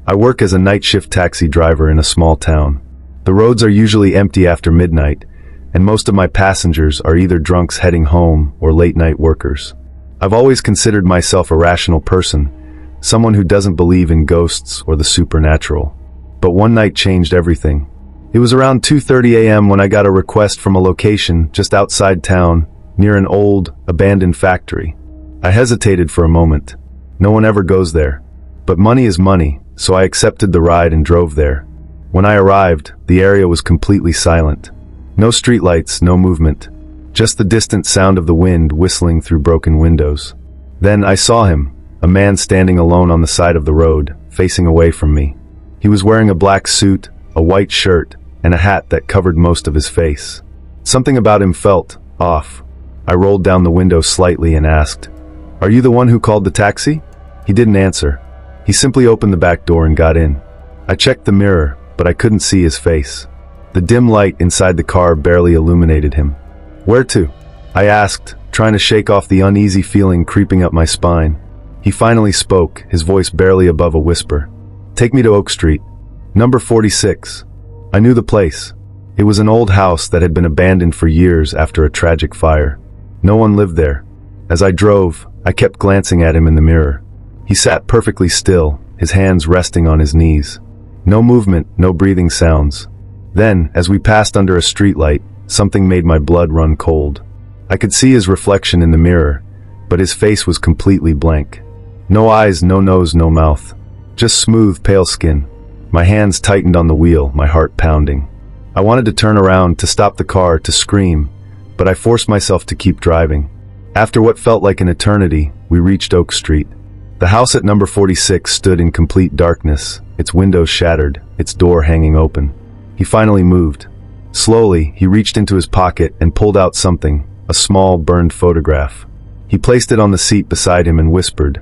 I work as a night shift taxi driver in a small town. The roads are usually empty after midnight, and most of my passengers are either drunks heading home or late-night workers. I've always considered myself a rational person, someone who doesn't believe in ghosts or the supernatural. But one night changed everything. It was around 2:30 a.m. when I got a request from a location just outside town, near an old, abandoned factory. I hesitated for a moment. No one ever goes there. But money is money, so I accepted the ride and drove there. When I arrived, the area was completely silent. No streetlights, no movement. Just the distant sound of the wind whistling through broken windows. Then I saw him, a man standing alone on the side of the road, facing away from me. He was wearing a black suit, a white shirt, and a hat that covered most of his face. Something about him felt off. I rolled down the window slightly and asked, "Are you the one who called the taxi?" He didn't answer. He simply opened the back door and got in. I checked the mirror, but I couldn't see his face. The dim light inside the car barely illuminated him. "Where to?" I asked, trying to shake off the uneasy feeling creeping up my spine. He finally spoke, his voice barely above a whisper. "Take me to Oak Street, number 46. I knew the place. It was an old house that had been abandoned for years after a tragic fire. No one lived there. As I drove, I kept glancing at him in the mirror. He sat perfectly still, his hands resting on his knees. No movement, no breathing sounds. Then, as we passed under a streetlight, something made my blood run cold. I could see his reflection in the mirror, but his face was completely blank. No eyes, no nose, no mouth. Just smooth, pale skin. My hands tightened on the wheel, my heart pounding. I wanted to turn around, to stop the car, to scream, but I forced myself to keep driving. After what felt like an eternity, we reached Oak Street. The house at number 46 stood in complete darkness, its windows shattered, its door hanging open. He finally moved. Slowly, he reached into his pocket and pulled out something, a small, burned photograph. He placed it on the seat beside him and whispered,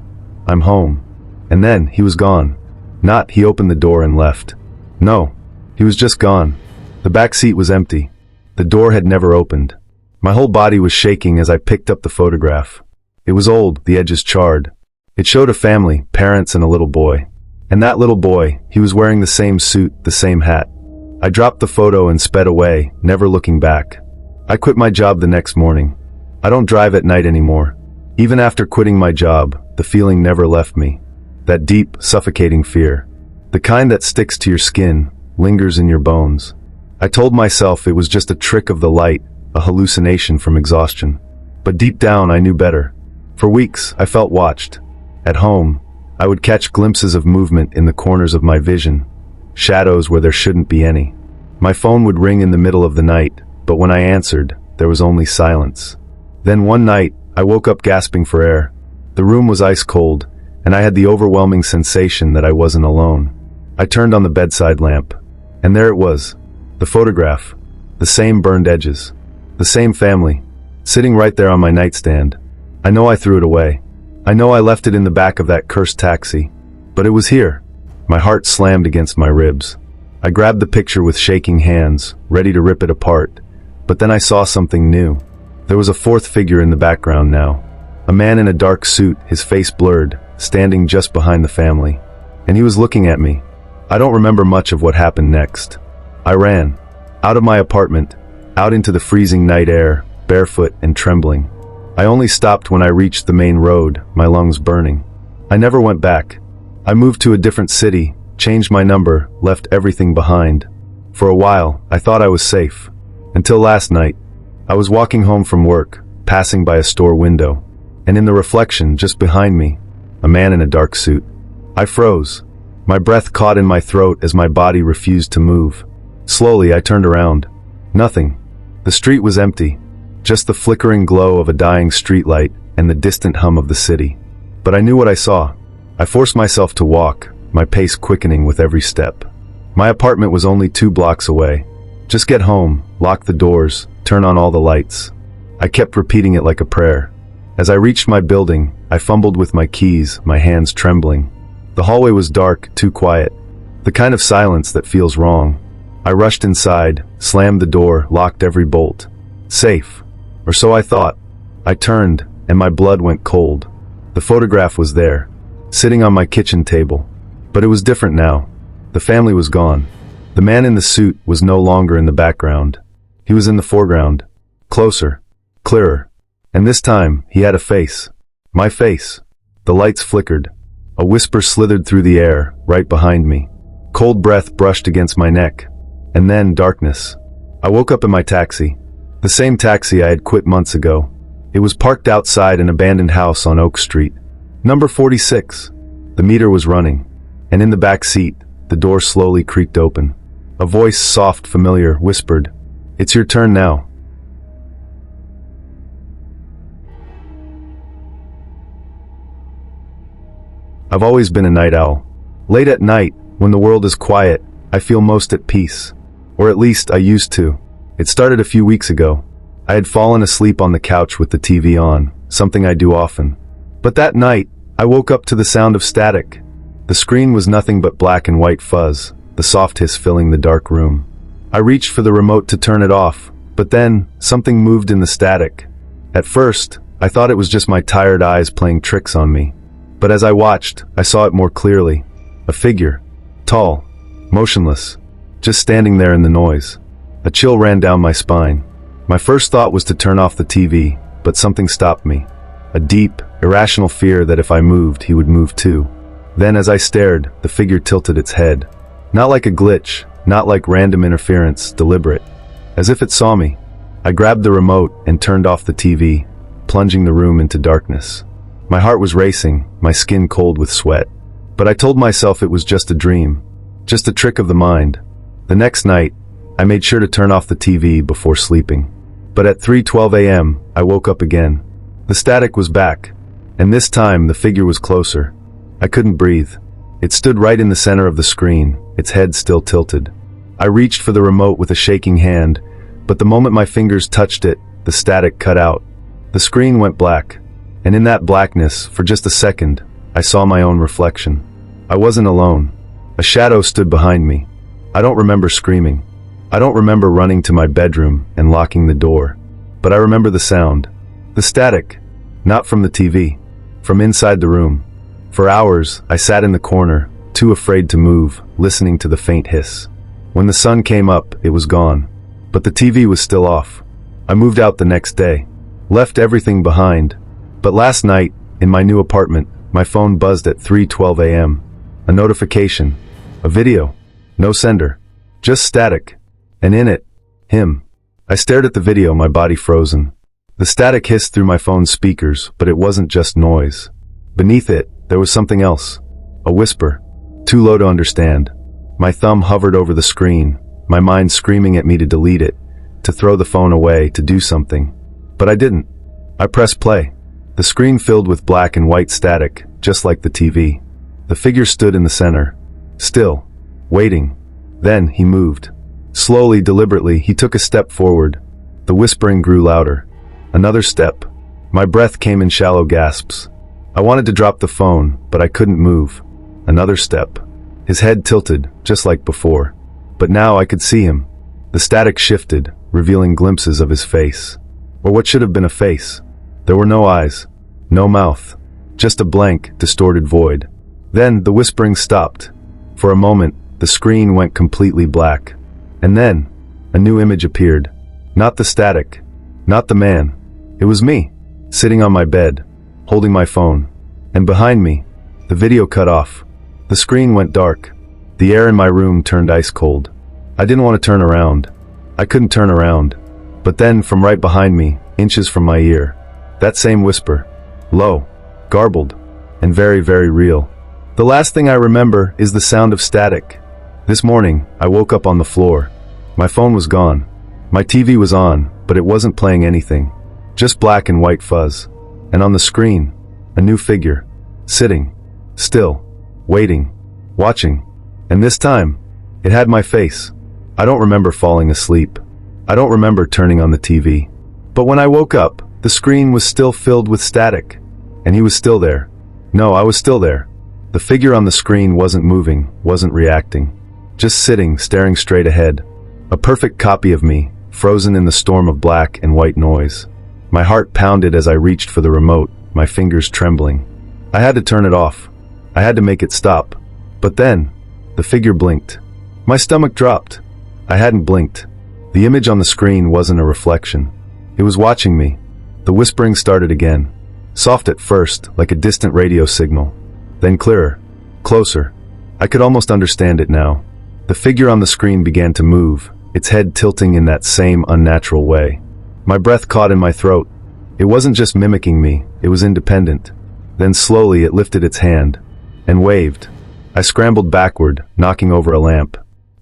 "I'm home." And then, he was gone. Not, he opened the door and left. No, he was just gone. The back seat was empty. The door had never opened. My whole body was shaking as I picked up the photograph. It was old, the edges charred. It showed a family, parents and a little boy. And that little boy, he was wearing the same suit, the same hat. I dropped the photo and sped away, never looking back. I quit my job the next morning. I don't drive at night anymore. Even after quitting my job, the feeling never left me. That deep, suffocating fear. The kind that sticks to your skin, lingers in your bones. I told myself it was just a trick of the light, a hallucination from exhaustion. But deep down, I knew better. For weeks, I felt watched. At home, I would catch glimpses of movement in the corners of my vision, shadows where there shouldn't be any. My phone would ring in the middle of the night, but when I answered, there was only silence. Then one night, I woke up gasping for air. The room was ice cold, and I had the overwhelming sensation that I wasn't alone. I turned on the bedside lamp, and there it was, the photograph, the same burned edges, the same family, sitting right there on my nightstand. I know I threw it away. I know I left it in the back of that cursed taxi, but it was here. My heart slammed against my ribs. I grabbed the picture with shaking hands, ready to rip it apart, but then I saw something new. There was a fourth figure in the background now. A man in a dark suit, his face blurred, standing just behind the family. And he was looking at me. I don't remember much of what happened next. I ran. Out of my apartment, out into the freezing night air, barefoot and trembling. I only stopped when I reached the main road, my lungs burning. I never went back. I moved to a different city, changed my number, left everything behind. For a while, I thought I was safe. Until last night. I was walking home from work, passing by a store window, and in the reflection just behind me, a man in a dark suit. I froze. My breath caught in my throat as my body refused to move. Slowly, I turned around. Nothing. The street was empty. Just the flickering glow of a dying streetlight and the distant hum of the city. But I knew what I saw. I forced myself to walk, my pace quickening with every step. My apartment was only 2 blocks away. Just get home, lock the doors, turn on all the lights. I kept repeating it like a prayer. As I reached my building, I fumbled with my keys, my hands trembling. The hallway was dark, too quiet. The kind of silence that feels wrong. I rushed inside, slammed the door, locked every bolt. Safe. Or so I thought. I turned, and my blood went cold. The photograph was there, sitting on my kitchen table. But it was different now. The family was gone. The man in the suit was no longer in the background. He was in the foreground. Closer. Clearer. And this time, he had a face. My face. The lights flickered. A whisper slithered through the air, right behind me. Cold breath brushed against my neck. And then darkness. I woke up in my taxi. The same taxi I had quit months ago. It was parked outside an abandoned house on Oak Street. Number 46. The meter was running. And in the back seat, the door slowly creaked open. A voice, soft, familiar, whispered, "It's your turn now." I've always been a night owl. Late at night, when the world is quiet, I feel most at peace. Or at least I used to. It started a few weeks ago. I had fallen asleep on the couch with the TV on, something I do often. But that night, I woke up to the sound of static. The screen was nothing but black and white fuzz, the soft hiss filling the dark room. I reached for the remote to turn it off, but then, something moved in the static. At first, I thought it was just my tired eyes playing tricks on me. But as I watched, I saw it more clearly. A figure. Tall. Motionless. Just standing there in the noise. A chill ran down my spine. My first thought was to turn off the TV, but something stopped me. A deep, irrational fear that if I moved, he would move too. Then as I stared, the figure tilted its head. Not like a glitch, not like random interference, deliberate. As if it saw me. I grabbed the remote and turned off the TV, plunging the room into darkness. My heart was racing, my skin cold with sweat. But I told myself it was just a dream, just a trick of the mind. The next night, I made sure to turn off the TV before sleeping. But at 3:12 a.m., I woke up again. The static was back, and this time the figure was closer. I couldn't breathe. It stood right in the center of the screen, its head still tilted. I reached for the remote with a shaking hand, but the moment my fingers touched it, the static cut out. The screen went black. And in that blackness, for just a second, I saw my own reflection. I wasn't alone. A shadow stood behind me. I don't remember screaming. I don't remember running to my bedroom and locking the door. But I remember the sound. The static. Not from the TV. From inside the room. For hours, I sat in the corner, too afraid to move, listening to the faint hiss. When the sun came up, it was gone. But the TV was still off. I moved out the next day. Left everything behind. But last night, in my new apartment, my phone buzzed at 3:12 a.m. A notification. A video. No sender. Just static. And in it, him. I stared at the video, my body frozen. The static hissed through my phone's speakers, but it wasn't just noise. Beneath it, there was something else. A whisper. Too low to understand. My thumb hovered over the screen, my mind screaming at me to delete it, to throw the phone away, to do something. But I didn't. I pressed play. The screen filled with black and white static, just like the TV. The figure stood in the center. Still. Waiting. Then he moved. Slowly, deliberately, he took a step forward. The whispering grew louder. Another step. My breath came in shallow gasps. I wanted to drop the phone, but I couldn't move. Another step. His head tilted, just like before. But now I could see him. The static shifted, revealing glimpses of his face. Or what should have been a face. There were no eyes, no mouth, just a blank, distorted void. Then the whispering stopped. For a moment, the screen went completely black. And then, a new image appeared. Not the static, not the man. It was me, sitting on my bed, holding my phone. And behind me, the video cut off. The screen went dark. The air in my room turned ice cold. I didn't want to turn around. I couldn't turn around. But then, from right behind me, inches from my ear, that same whisper, low, garbled, and very, very real. The last thing I remember is the sound of static. This morning, I woke up on the floor. My phone was gone. My TV was on, but it wasn't playing anything. Just black and white fuzz. And on the screen, a new figure, sitting, still, waiting, watching. And this time, it had my face. I don't remember falling asleep. I don't remember turning on the TV. But when I woke up, the screen was still filled with static. And he was still there. No, I was still there. The figure on the screen wasn't moving, wasn't reacting. Just sitting, staring straight ahead. A perfect copy of me, frozen in the storm of black and white noise. My heart pounded as I reached for the remote, my fingers trembling. I had to turn it off. I had to make it stop. But then, the figure blinked. My stomach dropped. I hadn't blinked. The image on the screen wasn't a reflection. It was watching me. The whispering started again. Soft at first, like a distant radio signal. Then clearer. Closer. I could almost understand it now. The figure on the screen began to move, its head tilting in that same unnatural way. My breath caught in my throat. It wasn't just mimicking me, it was independent. Then slowly it lifted its hand and waved. I scrambled backward, knocking over a lamp.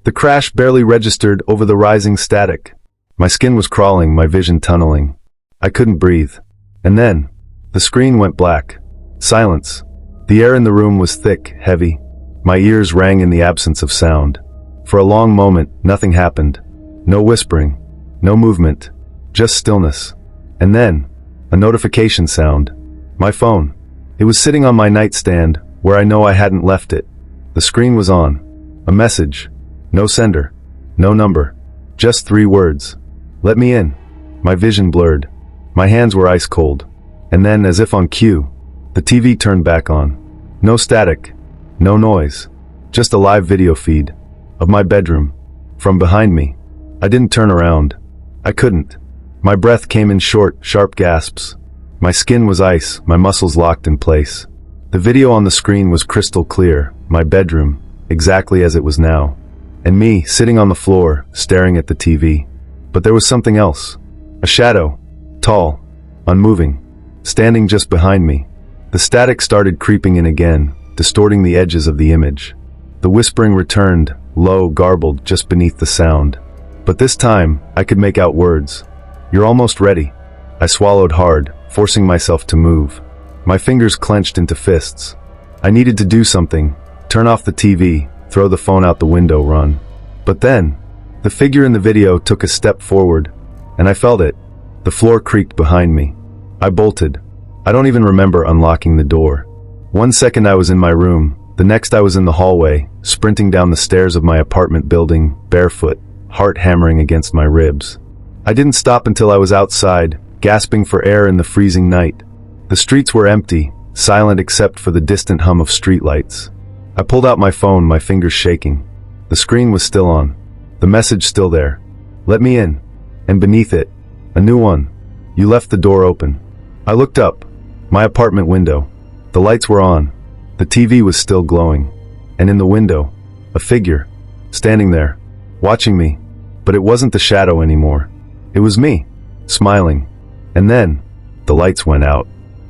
The crash barely registered over the rising static. My skin was crawling, my vision tunneling. I couldn't breathe. And then, the screen went black. Silence. The air in the room was thick, heavy. My ears rang in the absence of sound. For a long moment, nothing happened. No whispering. No movement. Just stillness. And then, a notification sound. My phone. It was sitting on my nightstand, where I know I hadn't left it. The screen was on. A message. No sender. No number. Just 3 words. Let me in. My vision blurred. My hands were ice cold. And then, as if on cue, the TV turned back on. No static. No noise. Just a live video feed. Of my bedroom. From behind me. I didn't turn around. I couldn't. My breath came in short, sharp gasps. My skin was ice, my muscles locked in place. The video on the screen was crystal clear, my bedroom, exactly as it was now. And me, sitting on the floor, staring at the TV. But there was something else. A shadow. Tall. Unmoving. Standing just behind me. The static started creeping in again, distorting the edges of the image. The whispering returned, low, garbled, just beneath the sound. But this time, I could make out words. You're almost ready. I swallowed hard, forcing myself to move. My fingers clenched into fists. I needed to do something. Turn off the TV, throw the phone out the window, run. But then, the figure in the video took a step forward, and I felt it. The floor creaked behind me. I bolted. I don't even remember unlocking the door. 1 second I was in my room, the next I was in the hallway, sprinting down the stairs of my apartment building, barefoot, heart hammering against my ribs. I didn't stop until I was outside, gasping for air in the freezing night. The streets were empty, silent except for the distant hum of streetlights. I pulled out my phone, my fingers shaking. The screen was still on. The message still there. Let me in. And beneath it, a new one. You left the door open. I looked up. My apartment window. The lights were on. The TV was still glowing. And in the window, a figure. Standing there. Watching me. But it wasn't the shadow anymore. It was me. Smiling. And then, the lights went out.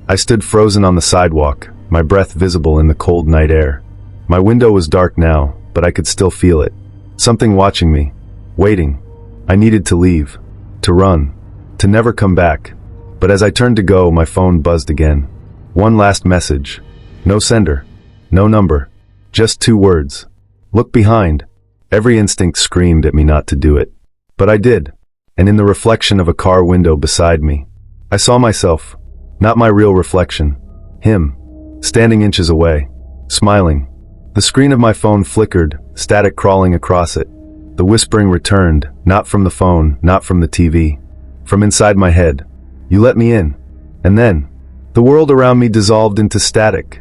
I stood frozen on the sidewalk, my breath visible in the cold night air. My window was dark now, but I could still feel it. Something watching me. Waiting. I needed to leave. To run. To never come back. But as I turned to go, my phone buzzed again. One last message. No sender. No number. Just 2 words. Look behind. Every instinct screamed at me not to do it. But I did. And in the reflection of a car window beside me, I saw myself. Not my real reflection. Him. Standing inches away. Smiling. The screen of my phone flickered, static crawling across it. The whispering returned, not from the phone, not from the TV. From inside my head. You let me in. And then, the world around me dissolved into static,